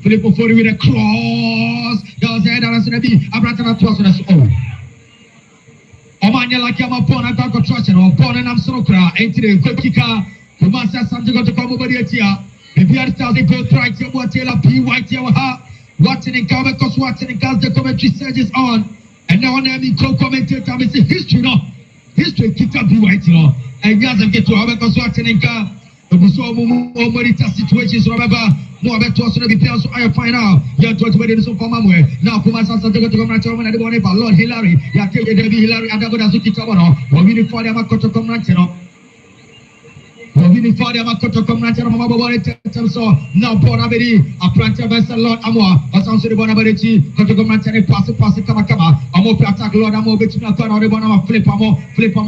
Filippo Fori with a cross. Abratana toss us all. Omanya like Yamapona Gako Trust and Opona Namsokra, entering Kotika, Kumasi Asante Kotoko Badiatia, Bibiani tells the go try to Watela P. White Yawaha, watching in Kava, because watching in Gas, the commentary surges on. And now on every co-commentator, it's history, no? History, Kita P. White, you know. And Yazan get to have a watching in Gas. We saw more situations, remember. More about to us to be so I find out. You're taught to wait so for Mamwe. Now, Kumasi Asante Kotoko Commentary, and the one about Lord Hillary. You're taking David Hillary and the good as you keep on. We're winning for the Kotoko Commentary. We're for the Kotoko Commentary. So now, Bonabedi, a planter vessel, Lord Amwa, a sound to the Bonabedi, Kotoko Commentary, pass, Kamakama, a more attack, Lord Amo, between a corner, the Bonama, flip Amo,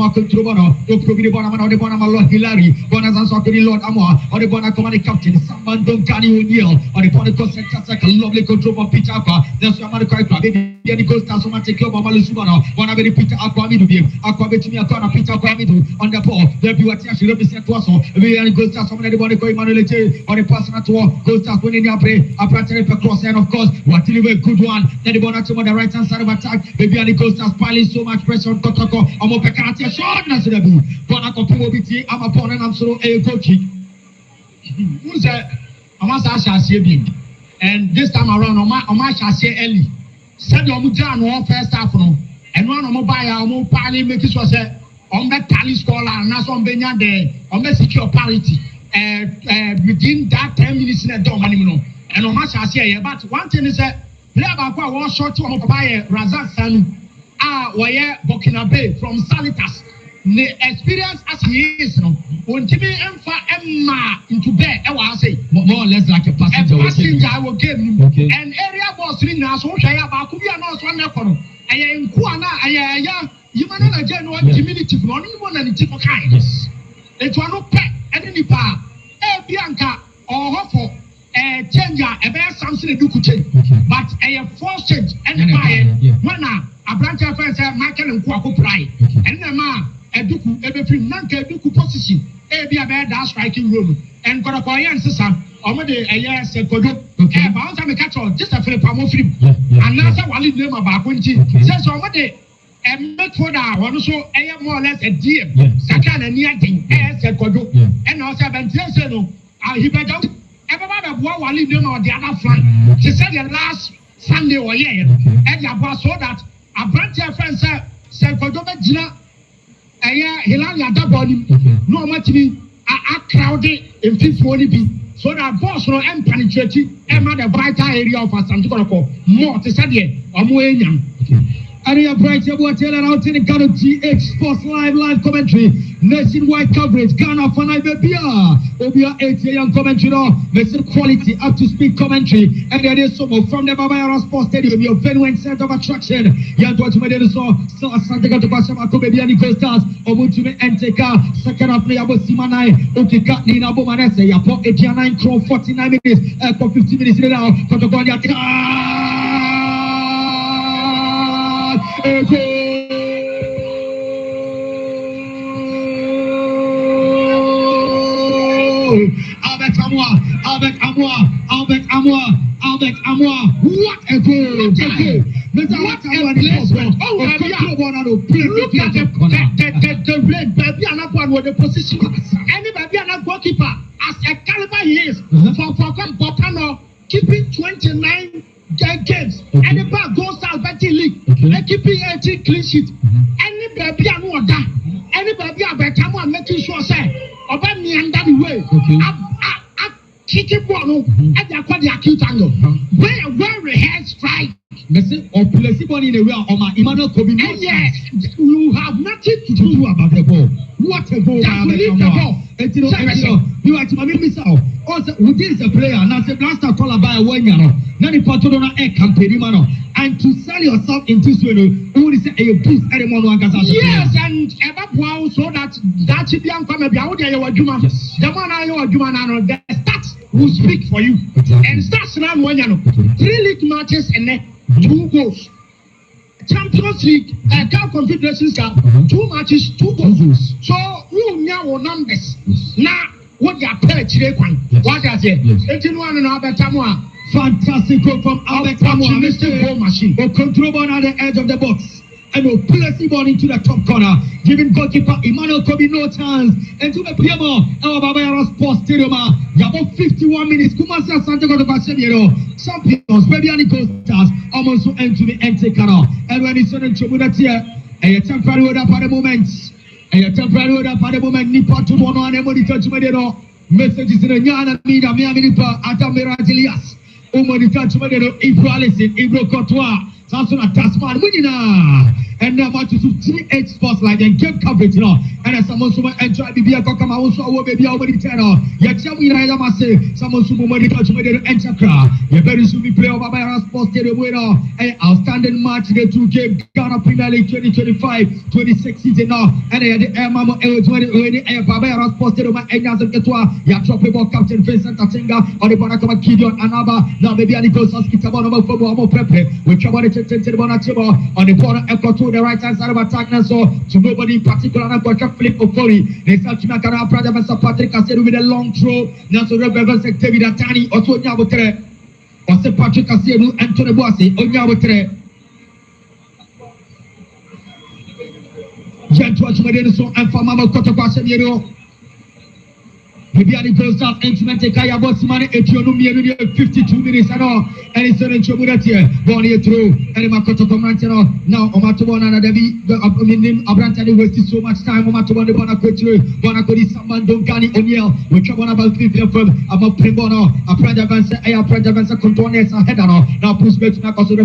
Kultubono, the Provi Bonama, the Bonama, Lord Hillary, Bonazan Sokiri, Lord Amwa, or the Bona Command Captain, someone don't carry O'Neill, or the Ponico Sector, a lovely control of Peter Aqua, there's your American club, Bibiani Goldstars, Somatic Club of Malusubano, one of the Peter Aquamidu, Aquabetini, Aquana, Peter Aquamidu, on the ball, there be what actually represent to us. Bibiani Goldstars, someone anybody going Manuelite, or the personal tour, Goldstars winning your play, a pattern per cross, and of course, what deliver a good one. Then the Bonatu on the right hand side of attack, Bibiani Goldstars piling so much pressure on Kotoko, I'm a Pekati, short Nasabu, Bonako Pumobiti, I'm a pawn and I'm so a coaching. Who's that? And this time around, I shall say early. Said your Mujan or first half, and one of mobile, more party make it was a on that tally scholar, and that's on Benyan there, on the secure parity. Within that 10 minutes in a dog, and on my shall say, but one thing is that Labaqua was short to buy Razak Sanu, where Burkina Bay from Salitas. The experience as he is, when Timmy Emma into bed, I will say more or less like a passenger. I will give him an area boss in us, which I have a Kubia knows one level. I am Kuana, you man again, one diminutive, one and tip of kindness. It will not pet any power, Bianca or Hoffo, a changer, a bear something to do, but I have forced it and when a branch of friends have Michael and Quaco Pride, and the man. Eduku every nanka eduku position be a bad striking room and got a coyan sister already a year said bounce and catch on just a flip film and now I leave them about 20 says already and make for that one so more or less a dear second and near thing said Kodo and also Bentley he better everybody while leave them on the other flank. She said the last Sunday or year and your boss saw that a branch of friends said Kodo Gina. Hilary at that body, no much me, I crowded in 50 be. So that boss no and penetrating and the vital area of Asante more to study or more. Area bright, you will tell out in the Ghana GH Sports live commentary, nationwide coverage, Ghana for Nibia, Obia 8 young commentary, message quality, up to speed commentary, and there is some from the Yara Sports Stadium, your venue and center of attraction. Young to so Asante to Basama, Bibiani Goldstars, Omutume Enteka, second half player Simanai, Okika, Nina Bomanese, Yapo 89 Crow 49 minutes, for 50 minutes now, Kotokonia. Albert Amoa, what a goal! What a placement! Oh, the red baby and up one with the position. Any baby and a goalkeeper, as a caliber he is, for Botano, keeping 29 games, and the back goes out betting league, and keeping 18 clean sheet. Any baby and water, any baby about Tamwa making sure, say, about me and that way. Kicking ball, and they're quite the acute angle. Where we had strike. Or placebo in the way of my Emmanuel Kobe. And yes, you have nothing to do about the ball. What a goal! The ball. You are to my missile. Also, who is a player? Now, the blaster call by a winger. Now, the Patronal air campaign, and to sell yourself in this way, who is a boost anymore? Yes, and wow, so that should be uncommon. The one I know, the stats will speak for you. And stats now, 3 league matches and 2 goals. Champions League, Cup Confederations Cup, 2 matches, 2 goals. So you know numbers. Now, what ya pay chire kwan. What ya say? Enti no anu na abeta mo a. Fantastic goal from Albert Samuel. Goal machine. A control ball at the edge of the box. And will place the ball into the top corner, giving goalkeeper Emmanuel Kobe no chance. And to the Piemo, our Yara Sports Stadium, about 51 minutes. Kumasi Asante Kotoko champions, Bibiani Goldstars, almost to end to the empty canal. And when it's on the Chobunatier, a temporary order for the moment, Nipa to one on everybody touch Medero. Messages in the Yana Mida, Miamipa, Atamira Zilias, Umani touch Medero, Ibro Alison, Ibro Cotois. Samson at Tasman, and now to 3-8 sports like and game coverage, you know. And as someone who enjoy Bibiani Kokama, also a baby over the channel. Yet, some we either must say, someone who will touch with the Enchakra. You very soon be play over by our sports stadium winner. An outstanding match, the 2-game Ghana Premier League 2025-26 season now. And the Air Mama 20 Air Babara Sports Stadium and Yazan Ketua, Yatropibo Captain Vincent Atinga, or the Bonakama Kidion Anaba, now Bibiani goes on Skitabano for Pepe, which about it. On the corner, Echo to the right hand side of attack, and so to nobody in particular, and flip Ofori. They start to make a project of Patrick Casedo with a long throw. Now to reverse David Atani, or to Nyabotre, or St. Patrick Casedo, Anthony Boise, or Nyabotre. Gentle to Medeso and for Mama Kotoko Casedo. Bibiani Goldstars instrument Kaya Botsman, Etionumi, 52 minutes and all. And it's an introduction. Bonnie through, and Makoto Comantino. Now, Omatobona and Devi, Abrantani wasted so much time. Omatobon, the Bonacodi, Saman, Donkani, O'Neill, which are one about 50 of them. About Primbono, a Prajavansa, a Prajavansa, Contones, and Hedano. Now, push back to Nakoso,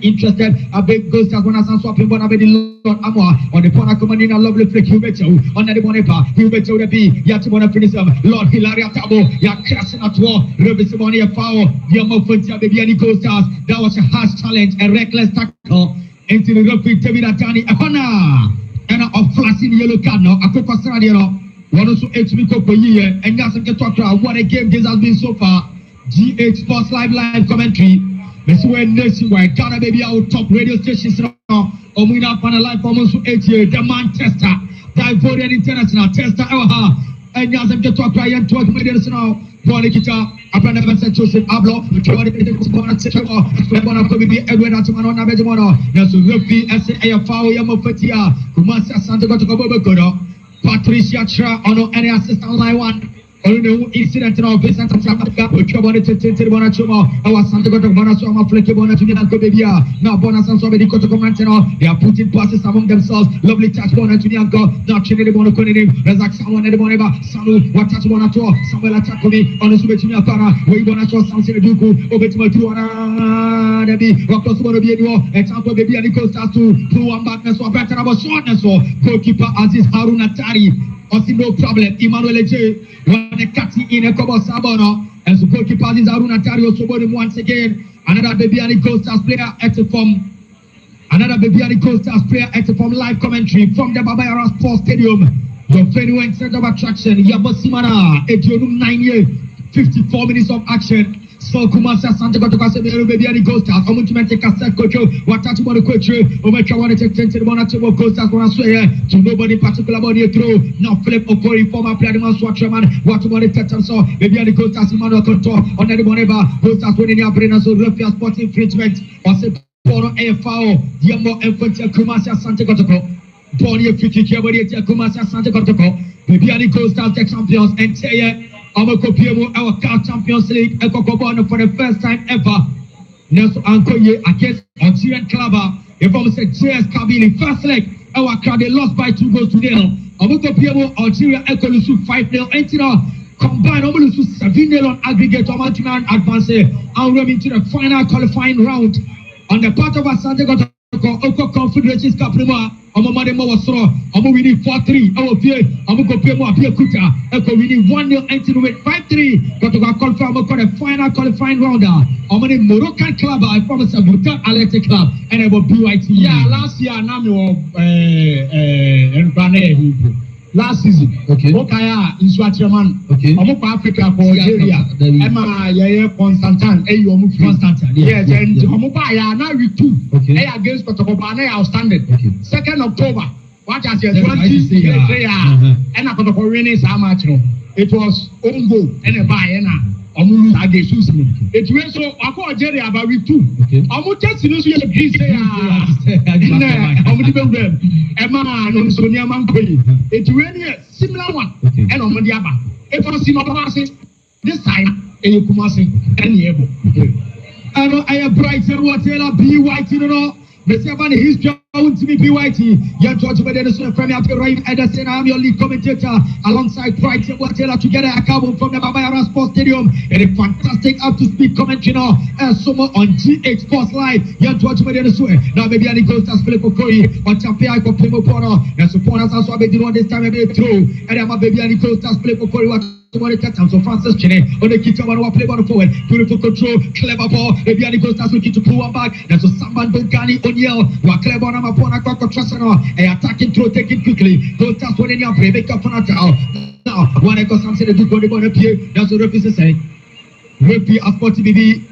interested. A big Goldstars, when I saw Swapping Bonabedi, Lord Amwa, on the Ponacomanina, lovely flick, Hubeto, on the Bonepa, Hubeto, the B, Yatimona Finism, Lord Hilaria Tabo, Yakrasin at war, Rubisimonia Fowl, Yamofontia, Bibiani Goldstars. That was a harsh challenge, a reckless tackle into the referee David Atani. A honor and a flashing yellow card now. A quick question, one also H-Miko per year, and that's what a game this has been so far. GH Sports live commentary. This is where nationwide Ghana baby our top radio stations now. We now on a live almost 8 years. The Manchester, the Ivorian International Tester, and now I'm just talking and talking with us now. Kita, apa nama saya Joseph Ablo, kita ada semua orang cakap, semua orang pergi Edward atau mana orang berjumpa. Nasu Rufi, SAFAO yang mempertia, Kumasi Asante Kotoko berkodo, Patricia Tra, ono any assistant line one. Ono incident na Vincent Atinga, kita ada cerita mana cuma, awas Asante Kotoko mana semua fleke mana tujuan aku berbia. Now bonus and so many Kotoko manteno, they are putting passes among themselves. Lovely touch bona tujuan aku. Now chini bona konenim, Razak Samuel ada bona ba, Samu watach bona tu, Samuel attack kami, ono sudah tujuan aku. Wei bona tu Samson duku, obetul tu ana, Nabi waktu semua dia dua, example Bibiani Goldstars tu, peluang back naso, better about shot naso, goalkeeper Aziz Haruna Tari. Also no problem. Emmanuel J. When the cutting in a couple Sabono and so goalkeeper is Aruna Tario so once again. Another Bibiani Goldstars player at the form. Another Bibiani Goldstars player at the form live commentary from the Yara Sports Stadium. The venue and center of attraction. Yabosimana, Etionum 9 years, 54 minutes of action. So Kumasi Asante Kotoko Bibiani Goldstars. I'm going to take a set coach. What touch about the coach? Omecha want to take 10 to the one or two of Goldstars. When I swear to nobody in particular about the throw. Now Philip Okori, former player, the man Swatcherman. What about the touch? So Bibiani Goldstars, Emmanuel Contour. On the one ever Goldstars winning the Abrena. So Rufia Sports infringement. On the Poro AFAO. Yambo Infantia Kumasi Asante Kotoko. Bonnie Fiki Kiabodi Kumasi Asante Kotoko. Bibiani Goldstars, the champions. And Taya. Our CAF Champions League for the first time ever. Nelson Ankoye against Algerian Clubber. If I say JS Kabili, first leg, our crowd they lost by 2-0. Our Algeria Ekolusu 5-0. Entina combined Omolusu 7-0 on aggregate. Omantunan advance and run into the final qualifying round. On the part of Asante Kotoko Confederations Cup Omo Mademo was raw. Omo winning 4-3. Omo Pie. Omo go Pie mo Pie Kuta. Eko winning 1-0 until with 5-3. Kotoko qualify. Omo the final qualifying rounder. Omo the Moroccan club. I promise a Bhutan Athletic club. And I will BYT. Yeah, last year na me last season. Okay. Okaya in Swaziland. Okay. Omo for Africa for Algeria. Emma Yaya Constantine. Hey, Omo Constantine. Yes. And Omo ba ya na with 2. Okay. Hey against Kotoko ba na outstanding. Okay. 2nd October. What has your 20 player? And Kotoko winning so much no. it was own goal and a buy na omu age sus me it we so akọ Jerry about we two omu test no so you gree say omu di be grem e ma no so ni am koyi it we ni similar one and omu di aba it was in Kumasi this time in Kumasi and yebo ano I bright and what be white no Mr. Abani, his job to be PYT. Young George Medina from after right Edison. I'm your lead commentator alongside Pride Watela together. A carbon from the Yara Sports Stadium. And a fantastic up to speed commentary now. Summer on GH Sports Live. Young George Medina. Now maybe any Goldstars Philip Okoi on champion for Primo Poro. And supporters also have been on this time through. And I'm a baby any Goldstars Philip Okoi. So Francis Chene on the kitchen one play ball forward. Beautiful control, clever ball. Bibiani Goldstars looking to pull one back. And so Samban Bogani O'Neill. Wa clever on Amapona Koko Trasano. A attacking throw, take it quickly. Goldstars winning your play. Make up for now. One echo something to do for the ball appear. That's what the say. Repeat a spot BB.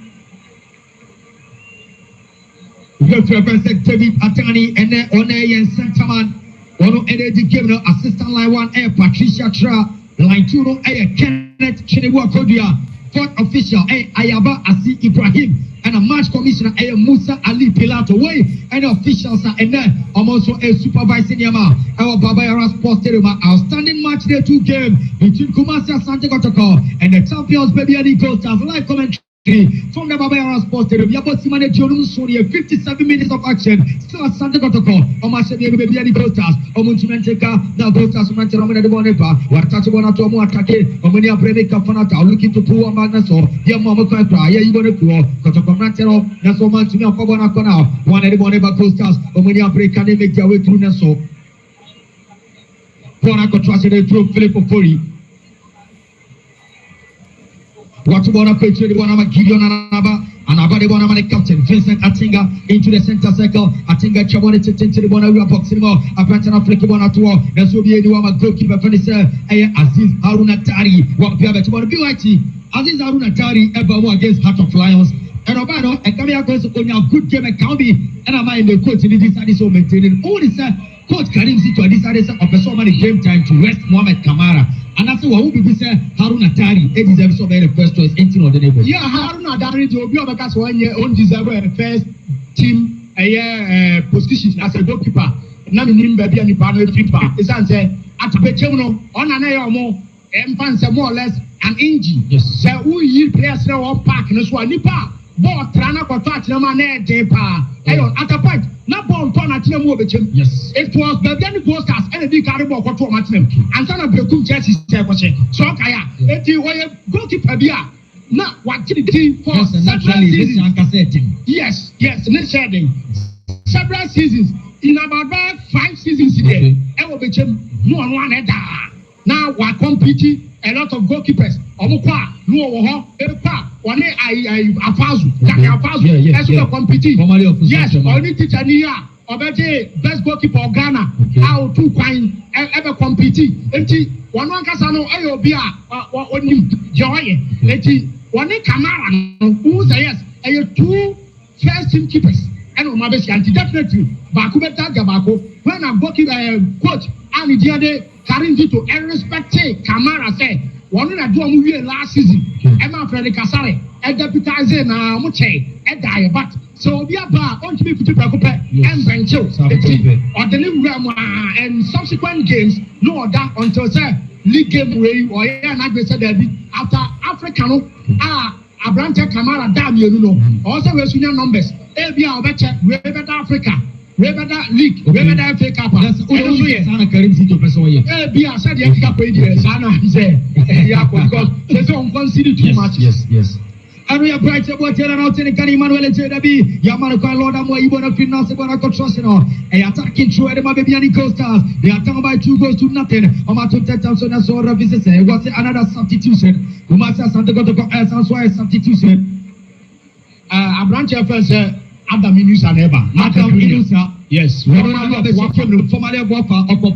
Represent David Atani and then Onay and Sentaman. One energy game assistant line 1 air Patricia Tra. Line 2 no Kenneth Chinewa Kodia, fourth official Ayaba Asi Ibrahim, and a match commissioner Musa Ali Pilato way, and officials are and then I'm also a supervising Yama, our Baba Yara Sports Stadium, outstanding match day 2 game between Kumasi Asante Kotoko and the champions Bibiani Goldstars. Live commentary from the Baba Yara Sports Stadium. Yabosimane Jonum Sonia, 57 minutes of action. Still Asante Kotoko. Omashebi Bibiani Goldstars. Omunchimenteka. Now Goldstars Manchester de Bonepa. Watachibona to Muatake. Omania Breve Kafanata. Looking to pull one Magnaso. Yamama Katra. Yeah, you want to pull. Kotoko Manchero. Naso Manchina Kobona Kona. One at the Boneba Goldstars. Omania Breve can make their way through Naso. Pona Kotrashe through Philip Ofori. What you wanna play to the one of Gideon Anaba, and about the one of the captain, Vincent Atinga, into the center circle. Atinga Chabone to the one of boxing more. A pattern of flicky one at all. That's will be the one of goalkeeper finisher. Aziz Haruna Tari. What we have to be whitey. Aziz Haruna Tari ever against Heart of Lions. And Obano, and Kamia goes on a good game at County. And I'm in the coach in this and so maintaining. All this coach Karim Sito, this of the so many game time to rest Mohamed Kamara. And that's why we say Haruna Tari, it deserves so many first choice into the neighbor. Yeah, Haruna Tari to be because 1 year own deserve a first team a year position as a goalkeeper. Now in baby and Pano FIFA. It's answer at Pechuno on an air more and fans more or less an engine. Yes, sir. We players now on park in a swanipa. But Trana Kotat Namane Depa. Ayon at a point. Not born to Natinamo Bechem. Yes. It was the Goldstars and the Caribou for Matinum. And some of the two churches so Kaya. If you were goalkeeper Bia. Now what did it for several seasons? Yes, let's share them. Several seasons. In about 5 seasons today. I will become no one now we're competing a lot of goalkeepers. Omukwa, no Epa, one I Afazu, Afazu, that's what competing. Yes, only teacher Nia, or better best goalkeeper of Ghana, how to find ever competing. Eti, one Casano, Ayobia, or you joy, Eti, one Kamara, who say yes, and 2 first team keepers. And on my best, definitely, Bakubeta Gabako, when I'm working coach, and the other carrying to and respect Kamara say. One of the movie last season, Emma Frederick Casare, and deputize na Muche, and die, but so we are on to be put to Pacope and Bencho, or the new and subsequent games, no other until say league game way or not said after African Abrante Kamara Damien, also we're senior numbers, ABR better, we better Africa. We better league, we better FA Cup. That's all we are. Sana Karim Sito Pesoye. Bia said the Cup idea. Sana say, yeah, because they don't consider too much. Yes. And we are bright about it. And out in the Can Emmanuel Jedabi, Yamano Lord, and you want to finance about a construction. A attacking through the Bibiani Goldstars. They are down by 2 goals to nothing. Omato Tetamson and Sora visits. What's another substitution? Kumasi Asante Kotoko as a substitution. A branch of us. Adam Minusa never. Adam Minusa. Yes. Formerly of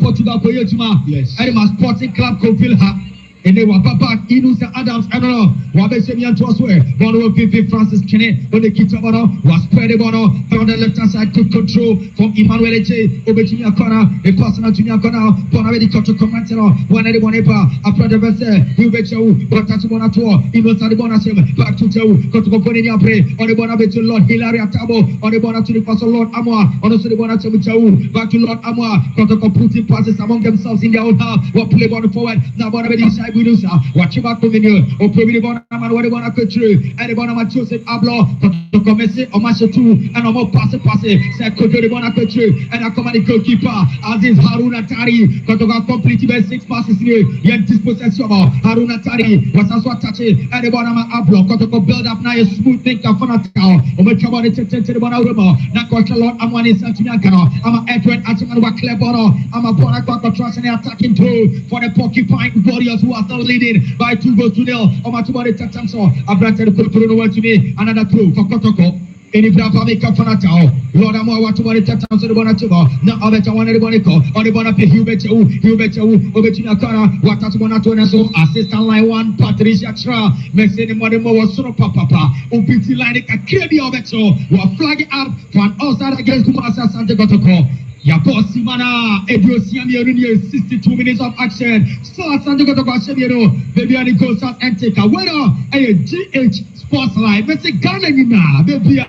Portugal Poyetuma. Yes. Edema Sporting Club Covilha. and they were Papa Inusa Adams, I don't know, Wabesemian to us where Bono Pipi Francis Kennedy, when the Kitabano was spread Bono on the left hand side, could control from Emmanuel J. Obetunia Corner, a personal Junior Corner, Bonavedi Kotoko Mantero, one at the Bonepa, after the Vessel, Ubechu, Bonatua, Inusa the Bonasem, back to Joe, Kotoko Ponia Pre, on the Bonabetu Lord Hilaria Tabo, on the Bona to the Pastor Lord Amwa, on the Bonatu Chau, back to Lord Amwa, Kotoko putting passes among themselves in their own half, what play on the forward, now Bonavedi side Winusa, watch about Communio, or Provi Bonaman, what they want to true, and the Bonama Joseph Ablo, Kotoko Messi, or Masha 2, and more pass, said Koto the Bona true, and a commanding goalkeeper, as is Haruna Tari, Kotoko completed by 6 passes here, yet dispossession of Haruna Tari was also touching, and the Bonama Ablo, Kotoko build up now a smooth thing of Fanatao, or Machabani to the Bonaruma, Nakoshalot, Amani Santiancano, I'm a Edward Achimanwa Clebono, I'm a Bonacqua trust and attacking through for the Porcupine Warriors who are still leading by 2 goals to 0. Omatubari Tatamso, I've granted the Kulturu to me, another through for Kotoko. Any Brava Fanatao, Lord Amo, what to want to tell the Bonatuba, now I bet I wanted the Bonico, or the Bonapi, Hubetu, Obetina Kara, what to want to so assistant line 1, Patricia Tra, Messini Modemo was sort of Papa, Upiti line a Kirby of it, so we're flagging up for an outside against Kumasi Asante Kotoko. Yabosi Mana, Ediosiami, 62 minutes of action. So Asante Kotoko Shemiero, Bibiani Goldstars and take a winner, a GH Sports Live. Let's say Ghana Nina, baby.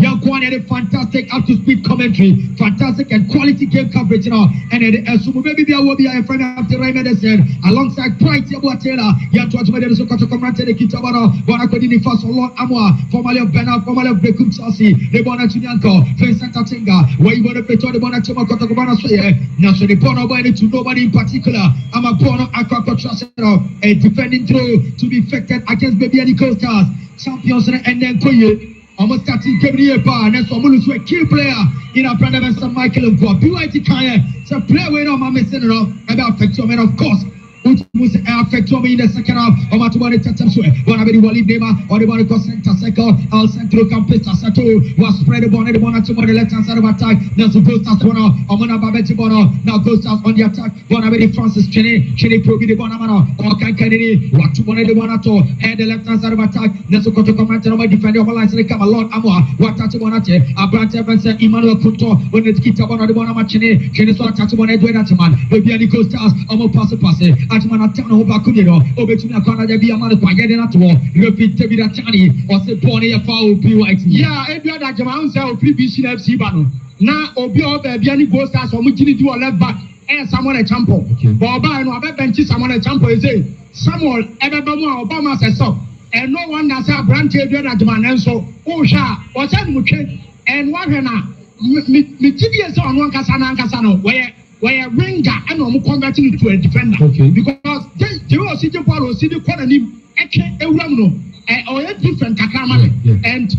Yankwan had a fantastic up to speed commentary, fantastic and quality game coverage, and maybe there will be a friend after Raymond said, alongside Pride Yabuatela, Yantuach Medeso Kotokomante, the Kitabano, Bonakodini Faso, Lord Amwa, formerly of Bena, formerly of Bekum Chelsea, the Bonachunyanko, Vincent Tatinga, where you want to play to the Bonachuma Kotokobana Soye, now so the Bono Boy to nobody in particular. I'm a Bono Aqua a defending throw to be affected against Bibiani Goldstars. Champions and then Koye almost starting Gabriel Bar and so Mulus were key player in our brother Mr. Michael and Bob. BYT Kaya, so play away on my missing about affection, of course. Which was affected in the second half of Matubari Tatamswe. One of the Wali Dema or the Bonico Center Cycle, Al Centro Campista Sato was spread upon the Bona to the left hand side of attack. Now the Goldstars Bono, Omona Babeti Bono, now Goldstars on the attack. One of the Francis Cheney Probi the Bonamano, or Kennedy, what to one of the Bonato, and the left hand side of attack. Nesukoto Commander, my defender of Alliance, they come a lot. Amwa, what Tachibonate, Abrante Evans, Emmanuel Kuto, when it's Kitabona the Bonama Cheney, Cheneso Tachibone, Edwin Bibiani Goldstars, Omo Passe. Atmana Tano Bakudero, Obetuna Kana de Biamana Paganato, repeat Tevidatani, or the Pony of Foul BYT. Yeah, Edward Ajaman, so PBC FC Bano. Now, Obio Bibiani Goldstars, or Mutini do a left back, and someone a champo. Boba and Obe Benchi, someone a champo is a Samuel, Ebama, Obama says so. And no one that's a branch Edward Ajaman, and so, Osha, or Sam Muke, and one Hena, Mitibias on one Casano, where a ringer and I'm converting to a defender. Okay. Because they will see the ball, see the corner, or a different Kakama. And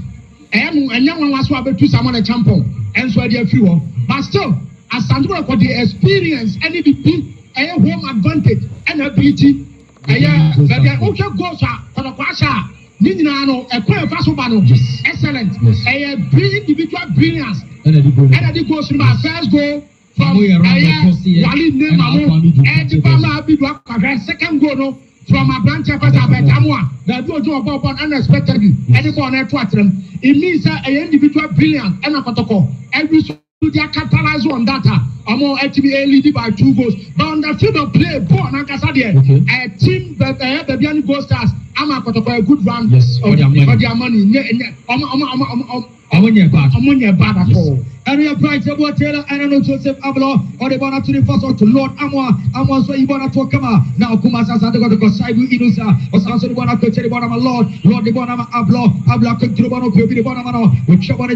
young one was to someone a champion, and so they're few. But still, as Sandra got the experience, and it be a home advantage and ability. But they also go for the Pasha. Ninano, a queer Fasobano, excellent. A individual brilliance. And it goes to my first goal. From Wali Nemamu, Edibama Bidwaka, second goal from a branch of Abetamwa, that do about unexpectedly, anyone at Watram. It means that an individual brilliant and a Kotoko. Every they capitalize on data. Amo HBA leading by 2 goals. But on the field of play, born and Casadia, a team that the Bibiani Goldstars, Ama Kotoko, a good run for their money. Ammonia bad at all. And we are bright about Taylor and Joseph Ablo or the Bona to the first to Lord Amwa. So Ibona to come now. Kumasi Asante Kotoko Saibu Inusa or Sanso the Bona to the Bonama Lord the Bonama Ablo control Bono the Bonamano with Chabone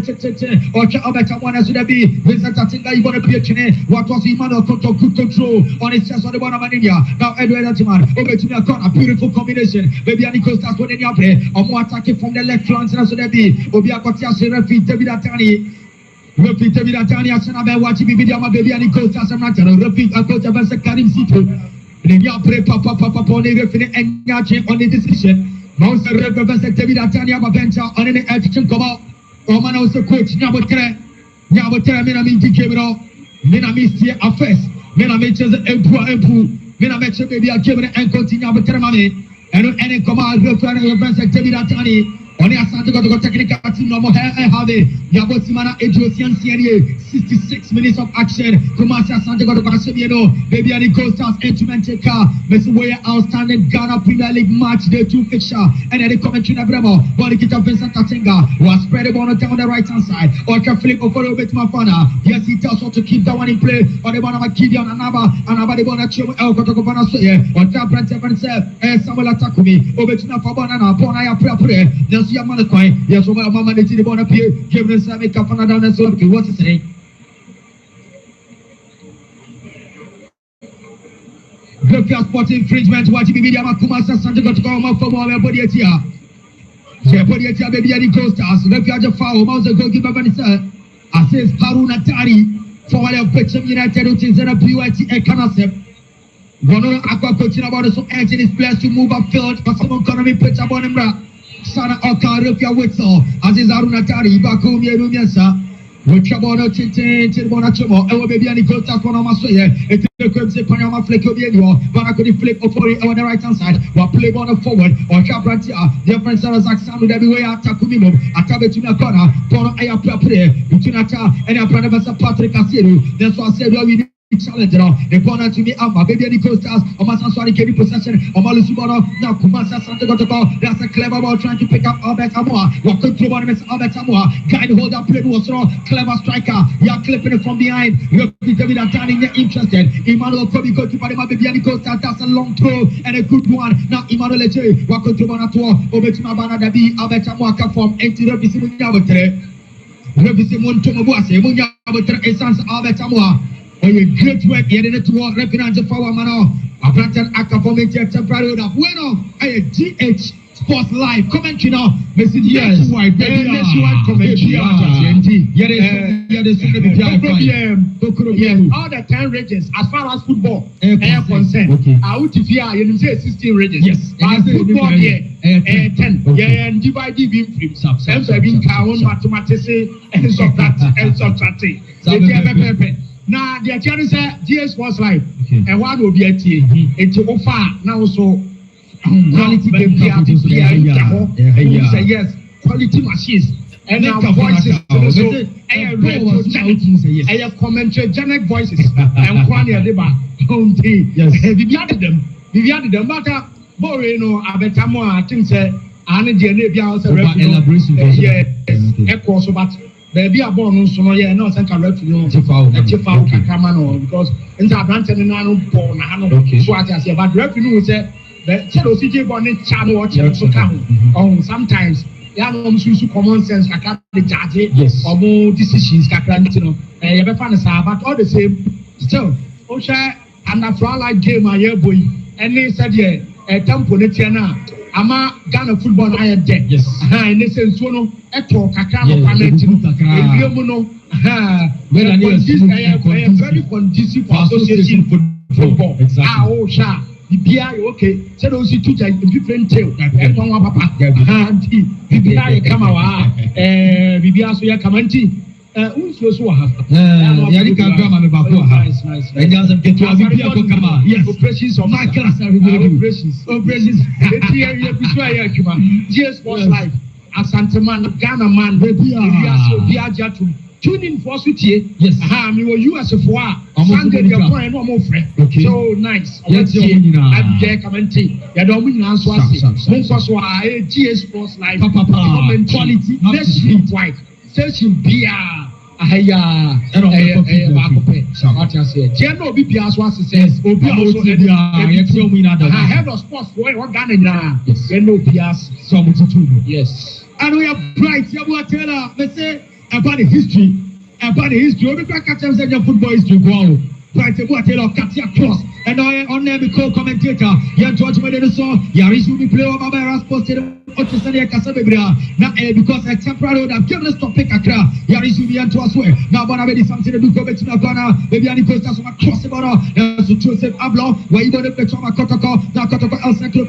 or Chabata one as would be Vincent Tatinga Ibona Piachine. What was Emmanuel Koto good control on his chest on the Bonamania. Now Edward Atiman over to me a beautiful combination. Bibiani Goldstars when in your play or more attacking from the left flank and so there be Obia Kotia Refi David Atani. Repeat David Atani Asanabe watching Bibiani Bibiani Goldstars and Ratano. Repeat a coach of a Karim Sito. Then you pray Papa on the referee and Yachi on the decision. Monster represent David Atani Ababencha on any action come out. Oman also coach Nabotre Minami Dikebro. Minami Stia Affairs. Minami Chess Empu. me na meche baby a game and continue but tell me and come out go for the events activity atani on Asante Kotoko technical team no more have Yabo Simana Ejosian CNA 66 minutes of action. Kumasi Asante Kotoko Asemieno Bibiani Goldstars instrumental car Messi outstanding Ghana Premier League match day 2 fixture and then the commentary na Bremo Bonikita Vincent Katenga was spread the ball on the right hand side or can flip over a bit Mafana. Yes, he tells us to keep that one in play or the one of Gideon Anaba the one at Chomo El Kotoko Panasoye or Tabran Samuel Atakumi over to Nafabana Bonaya Pre your money coin, yes, over Mama the Tidi Bona Pier, give them some Kapana down and so what's it saying? Good sport infringement, watching Bibiani Kumasi Asante Kotoko for more Bodiatia. Bodiatia Bibiani Goldstars, Refuge foul, Mauser goalkeeper Vanessa, assist Haruna Tari, for the Betchem United, which is a PYT Ekanasep. Gono Aqua coaching about the so engine is players to move upfield, but someone economy pitch up on him. Sana Oka Rufia Witzel, Aziz Arunatari, Bakum Yerumiasa, Wichabono Chitin, Chibona Chomo, Ewa Bibiani Kota Konomasoye, it's the Crimson Panama Flecobiano, Banakodi flip of on the right hand side, while play on forward, or Cabrantia, the French Saxon, everywhere, Takumimo, Atabetuna Kona, Pono Ayapra Pre, between Ata and Apranavasa Patrick Asiru. That's what I said, we need challenger, the corner to me, Amma, Bibiani Goldstars, Omasanswari Kedi possession, Omalusubono, now Kumasi Asante Kotoko, that's a clever ball trying to pick up Albert Amoa, walking through on Albert Amoa, guide hold up, play was wrong, clever striker, you're clipping it from behind, you're David Atani, interested, Emmanuel Kobe, go to Bibiani Goldstars, that's a long throw and a good one, now Emmanuel Leche, walking through on a tour, over to Mabana Dabi, Albert Amoa, from Enti Revisi Munyabotre, Revisi Muntomobuase, Munyabotre, Essence Albert Amoa. A great work here in the work refinance for our man. A planted actor for me temporary of bueno. A GH Sports Live commentary now. Message yes, white commentary. All the 10 regions as far as football are concerned. Out if you are, you say 16 regions. Yes, but football here 10. Yeah, and divide being free. Some have been count mathematics and subtracting. Now, the attorney said, GS Sports Live, and one will be a tea. It's offer now, so quality game, say yes, quality machines, and our voices, I have commentary, generic voices, and Kwani Adeba, Viviani them, but Boreno, Abetamo, I think, say, and the Arabia also, echo so much. Baby are born so yeah, no sense of refuge, Kakamano, because in the Branton and I don't born, so I say, but revenue say, the Chelo City born in channel or so come. Oh, sometimes, yeah, common sense, I can't judge it, or more decisions, Kakrantino, and you ever find a but all the same, still, Osha and a fly like game, my year boy, and they said, yeah, a temple, Ama Ghana football I am dead. Yes. And they say so no echo kakano paneti. Ebiyomuno. Very conducive for association football. Ah, oh, sha. Bibiani okay. Say those two different tale. One papa. Bibiani come out. Bibiani so ya kamanti. Unso have. Yari kagama me bako ha. Enja some ketu Bibiani kama. Yes. Operations of my class are operations. Operations. GS Sports Live, Asante man, Ghana man, Bibiani, tune in for Sutie. Yes, me were you as a four. Sunday, your point, no more friend. So nice. Let's see. I'm there, commenting. You don't win answer. GS Sports Live, comment quality, nation white, station beer. Ahaya, what I say. General BPS was says, I have a sports for what Ghana now. Yes, General BPS, so much to do. Yes, and we are bright. Yabuatela, let's say about the history. We can catch them saying your football history. Wow, bright. Yabuatela, Katia Cross, and I on there be co-commentator. Yan George Medeso, Yara should be player of our posted. Now, because a temporary would have given us topic Accra, Yari should be to us way. Now, but I made something to do go back to Nagana, Bibiani Costa, so across the border, so Joseph Ablo, where you don't have the Kotoko, now Kotoko,